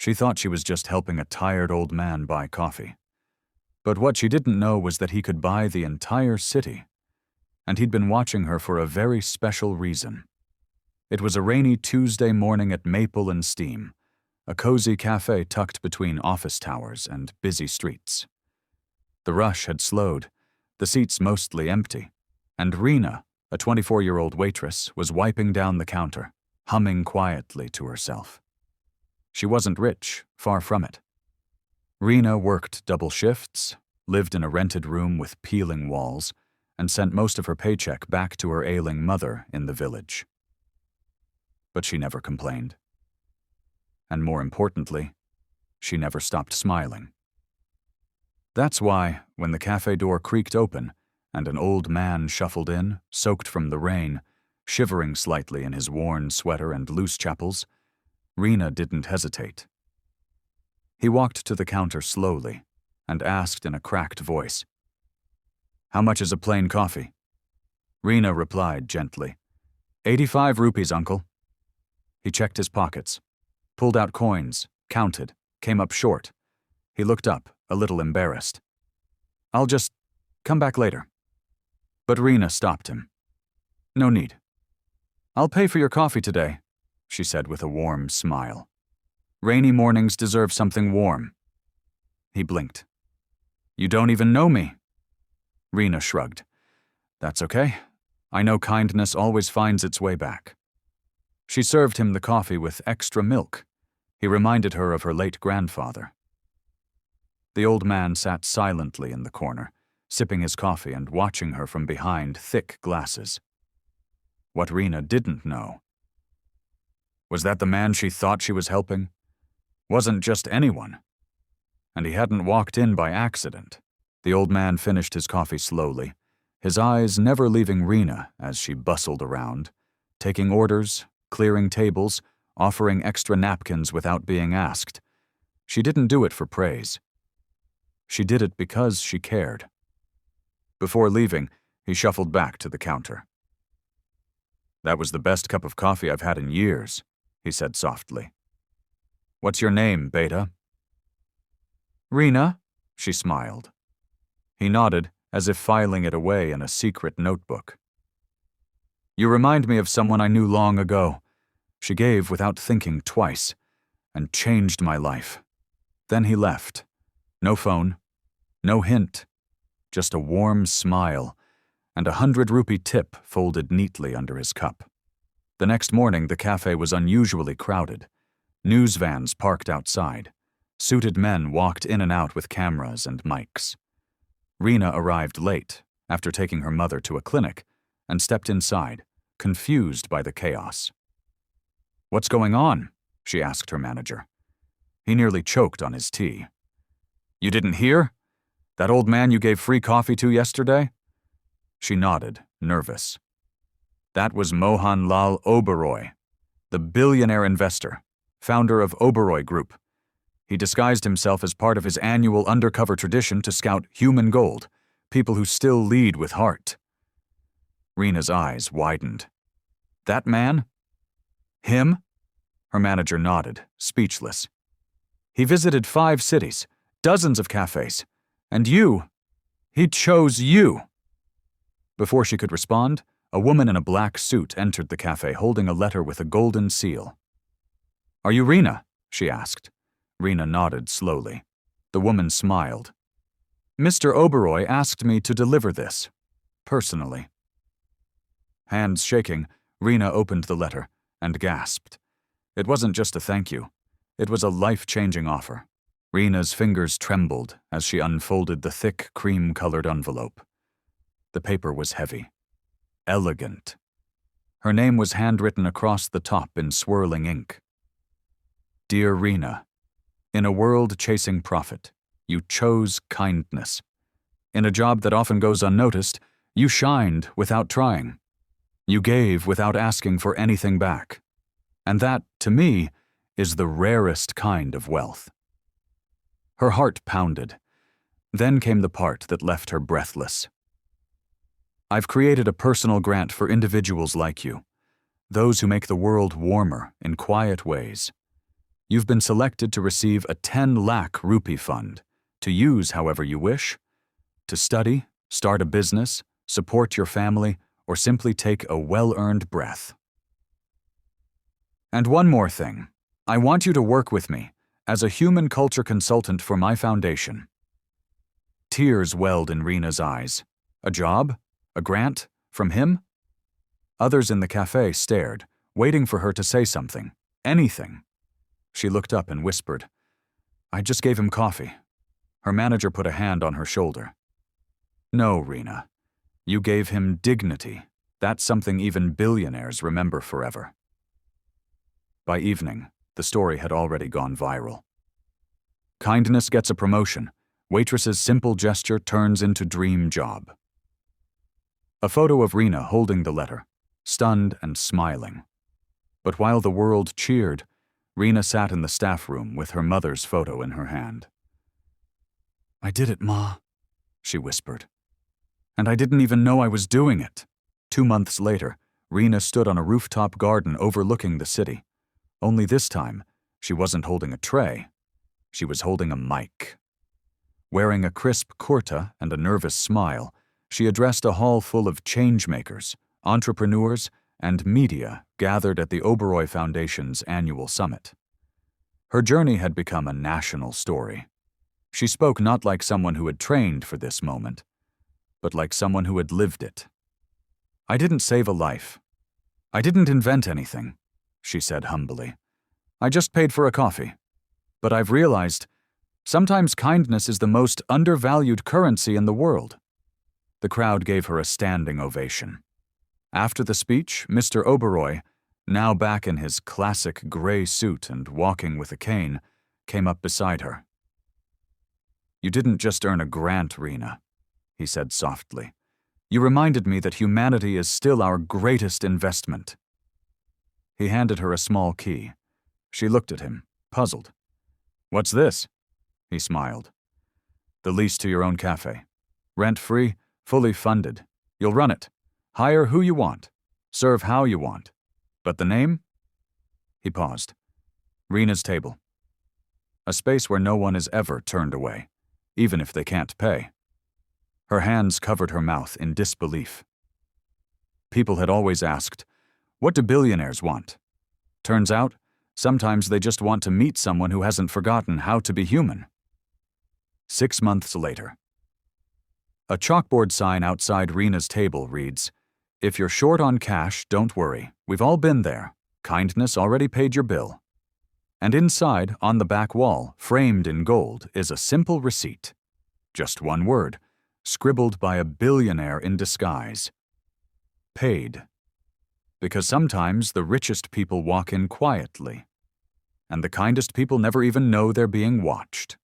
She thought she was just helping a tired old man buy coffee. But what she didn't know was that he could buy the entire city. And he'd been watching her for a very special reason. It was a rainy Tuesday morning at Maple and Steam, a cozy cafe tucked between office towers and busy streets. The rush had slowed, the seats mostly empty, and Reena, a 24-year-old waitress, was wiping down the counter, humming quietly to herself. She wasn't rich, far from it. Reena worked double shifts, lived in a rented room with peeling walls, and sent most of her paycheck back to her ailing mother in the village. But she never complained. And more importantly, she never stopped smiling. That's why, when the cafe door creaked open and an old man shuffled in, soaked from the rain, shivering slightly in his worn sweater and loose chappals, Reena didn't hesitate. He walked to the counter slowly and asked in a cracked voice, "How much is a plain coffee?" Reena replied gently, 85 rupees, uncle." He checked his pockets, pulled out coins, counted, came up short. He looked up, a little embarrassed. "I'll just come back later." But Reena stopped him. "No need. I'll pay for your coffee today," she said with a warm smile. "Rainy mornings deserve something warm." He blinked. "You don't even know me." Reena shrugged. "That's okay. I know kindness always finds its way back." She served him the coffee with extra milk. He reminded her of her late grandfather. The old man sat silently in the corner, sipping his coffee and watching her from behind thick glasses. What Reena didn't know was that the man she thought she was helping wasn't just anyone. And he hadn't walked in by accident. The old man finished his coffee slowly, his eyes never leaving Reena as she bustled around, taking orders, clearing tables, offering extra napkins without being asked. She didn't do it for praise. She did it because she cared. Before leaving, he shuffled back to the counter. "That was the best cup of coffee I've had in years," he said softly. "What's your name, Beta?" "Reena," she smiled. He nodded, as if filing it away in a secret notebook. "You remind me of someone I knew long ago. She gave without thinking twice, and changed my life." Then he left. No phone, no hint, just a warm smile, and a 100-rupee tip folded neatly under his cup. The next morning, the cafe was unusually crowded. News vans parked outside. Suited men walked in and out with cameras and mics. Reena arrived late, after taking her mother to a clinic, and stepped inside, confused by the chaos. "What's going on?" she asked her manager. He nearly choked on his tea. "You didn't hear? That old man you gave free coffee to yesterday?" She nodded, nervous. That was Mohan Lal Oberoi, the billionaire investor, founder of Oberoi Group. He disguised himself as part of his annual undercover tradition to scout human gold, people who still lead with heart. Reena's eyes widened. "That man? Him?" Her manager nodded, speechless. "He visited 5 cities, dozens of cafes, and he chose you." Before she could respond, a woman in a black suit entered the cafe holding a letter with a golden seal. "Are you Reena?" she asked. Reena nodded slowly. The woman smiled. "Mr. Oberoi asked me to deliver this, personally." Hands shaking, Reena opened the letter and gasped. It wasn't just a thank you. It was a life-changing offer. Reena's fingers trembled as she unfolded the thick, cream-colored envelope. The paper was heavy. Elegant. Her name was handwritten across the top in swirling ink. "Dear Reena, in a world chasing profit, you chose kindness. In a job that often goes unnoticed, you shined without trying. You gave without asking for anything back. And that, to me, is the rarest kind of wealth." Her heart pounded. Then came the part that left her breathless. "I've created a personal grant for individuals like you, those who make the world warmer in quiet ways. You've been selected to receive a 10 lakh rupee fund, to use however you wish, to study, start a business, support your family, or simply take a well-earned breath. And one more thing. I want you to work with me as a human culture consultant for my foundation. Tears welled in Reena's eyes. A job? A grant? From him? Others in the cafe stared, waiting for her to say something. Anything. She looked up and whispered, "I just gave him coffee." Her manager put a hand on her shoulder. "No, Reena. You gave him dignity. That's something even billionaires remember forever." By evening, the story had already gone viral. Kindness gets a promotion. Waitress's simple gesture turns into dream job. A photo of Reena holding the letter, stunned and smiling. But while the world cheered, Reena sat in the staff room with her mother's photo in her hand. "I did it, Ma," she whispered. "And I didn't even know I was doing it." 2 months later, Reena stood on a rooftop garden overlooking the city. Only this time, she wasn't holding a tray. She was holding a mic. Wearing a crisp kurta and a nervous smile, she addressed a hall full of changemakers, entrepreneurs, and media gathered at the Oberoi Foundation's annual summit. Her journey had become a national story. She spoke not like someone who had trained for this moment, but like someone who had lived it. "I didn't save a life. I didn't invent anything," she said humbly. "I just paid for a coffee. But I've realized sometimes kindness is the most undervalued currency in the world." The crowd gave her a standing ovation. After the speech, Mr. Oberoi, now back in his classic gray suit and walking with a cane, came up beside her. "You didn't just earn a grant, Reena," he said softly. "You reminded me that humanity is still our greatest investment." He handed her a small key. She looked at him, puzzled. "What's this?" He smiled. "The lease to your own cafe. Rent-free, fully funded. You'll run it. Hire who you want. Serve how you want. But the name?" He paused. "Reena's Table. A space where no one is ever turned away, even if they can't pay." Her hands covered her mouth in disbelief. People had always asked, "What do billionaires want?" Turns out, sometimes they just want to meet someone who hasn't forgotten how to be human. 6 months later. A chalkboard sign outside Reena's table reads, "If you're short on cash, don't worry. We've all been there. Kindness already paid your bill." And inside, on the back wall, framed in gold, is a simple receipt. Just one word, scribbled by a billionaire in disguise. Paid. Because sometimes the richest people walk in quietly, and the kindest people never even know they're being watched.